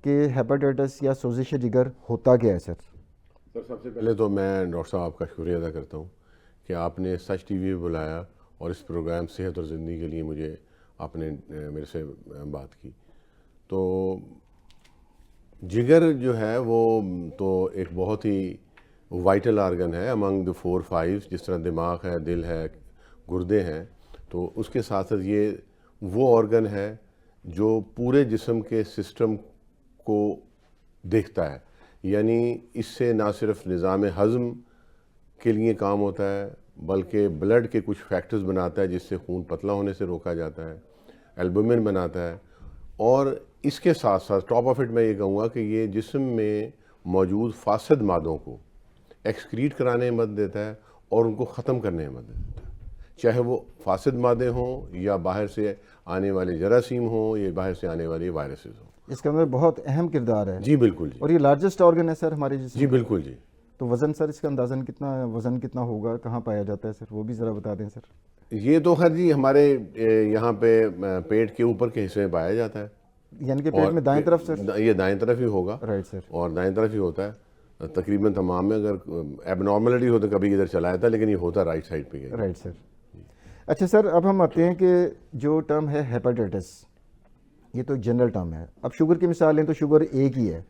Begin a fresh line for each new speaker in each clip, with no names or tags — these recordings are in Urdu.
کہ ہیپاٹائٹس یا سوزش جگر ہوتا کیا ہے سر؟
سر سب سے پہلے تو میں ڈاکٹر صاحب آپ کا شکریہ ادا کرتا ہوں کہ آپ نے سچ ٹی وی پہ بلایا اور اس پروگرام صحت اور زندگی کے لیے مجھے آپ نے میرے سے بات کی. تو جگر جو ہے وہ تو ایک بہت ہی وائٹل آرگن ہے امنگ دی 4-5، جس طرح دماغ ہے، دل ہے، گردے ہیں. تو اس کے ساتھ ساتھ یہ وہ آرگن ہے جو پورے جسم کے سسٹم کو دیکھتا ہے. یعنی اس سے نہ صرف نظام ہضم کے لیے کام ہوتا ہے بلکہ بلڈ کے کچھ فیکٹرز بناتا ہے جس سے خون پتلا ہونے سے روکا جاتا ہے، البومن بناتا ہے. اور اس کے ساتھ ساتھ ٹاپ آف اٹ میں یہ کہوں گا کہ یہ جسم میں موجود فاسد مادوں کو ایکسکریٹ کرانے میں مدد دیتا ہے اور ان کو ختم کرنے میں مدد دیتا ہے، چاہے وہ فاسد مادے ہوں یا باہر سے آنے والے جراثیم ہوں یا باہر سے آنے والے وائرسز ہوں.
اس کے اندر بہت اہم کردار ہے.
جی بالکل جی.
اور یہ لارجسٹ آرگن ہے سر ہمارے جسم
جی
کا؟
بالکل جی.
تو وزن سر اس کا اندازاً کتنا وزن کتنا ہوگا، کہاں پایا جاتا ہے سر، وہ بھی ذرا بتا دیں سر.
یہ تو خیر جی ہمارے یہاں پہ پیٹ کے اوپر کے حصے میں پایا جاتا ہے.
یعنی کہ پیٹ میں دائیں طرف سر؟
یہ دائیں طرف ہی ہوگا.
Right sir.
اور دائیں طرف ہی ہوتا ہے تقریباً تمام میں. اگر ایب نارملٹی ہو تو کبھی ادھر چلا جاتا ہے لیکن یہ ہوتا رائٹ سائڈ پہ.
Right sir. اچھا سر، اب ہم آتے ہیں کہ جو ٹرم ہے ہیپاٹائٹس، یہ تو جنرل ٹرم ہے. اب شوگر کی مثال لیں تو شوگر ایک ہی ہے،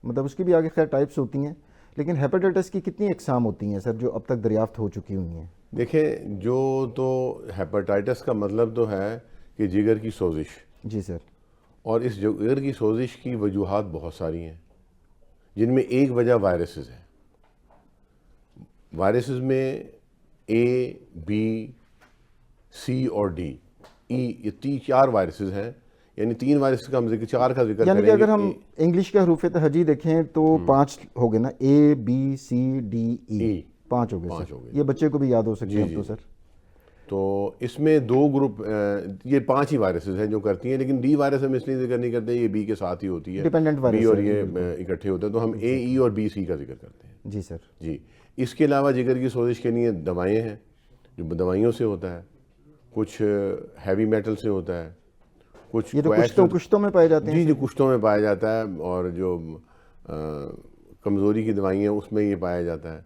مطلب اس کی بھی آگے خیر ٹائپس ہوتی ہیں، لیکن ہیپاٹائٹس کی کتنی اقسام ہوتی ہیں سر جو اب تک دریافت ہو چکی ہوئی ہیں؟
دیکھیں، جو تو ہیپاٹائٹس کا مطلب تو ہے کہ جگر کی سوزش.
جی سر.
اور اس جگر کی سوزش کی وجوہات بہت ساری ہیں جن میں ایک وجہ وائرسز ہے. وائرسز میں اے، بی، سی اور ڈی، ای، یہ 4 وائرسز ہیں. یعنی 3 وائرس کا ہم ذکر، 4 کا ذکر
یعنی
کریں
کہ
گے.
اگر ہم انگلش کے حروف تہجی دیکھیں تو 5 ہو گئے نا، اے بی سی ڈی ای، 5 ہو گئے سر. یہ بچے کو بھی یاد ہو سکتے ہیں تو سر.
تو اس میں 2 گروپ، یہ 5 ہی وائرسز ہیں جو کرتی ہیں. لیکن ڈی وائرس ہم اس لیے ذکر نہیں کرتے، یہ بی کے ساتھ ہی ہوتی ہے،
ڈیپینڈنٹ
بی
وائرس
اور یہ اکٹھے ہوتے ہیں. تو ہم اے، ای اور بی، سی کا ذکر کرتے ہیں.
جی سر.
جی. اس کے علاوہ جگر کی سوزش کے لیے دوائیں ہیں جو دوائیوں سے ہوتا ہے، کچھ ہیوی میٹل سے ہوتا ہے، کچھ
یہ تو کشتوں میں پائے جاتے ہیں.
جی جو کشتوں میں پایا جاتا ہے، اور جو کمزوری کی دوائیں ہیں اس میں یہ پایا جاتا ہے.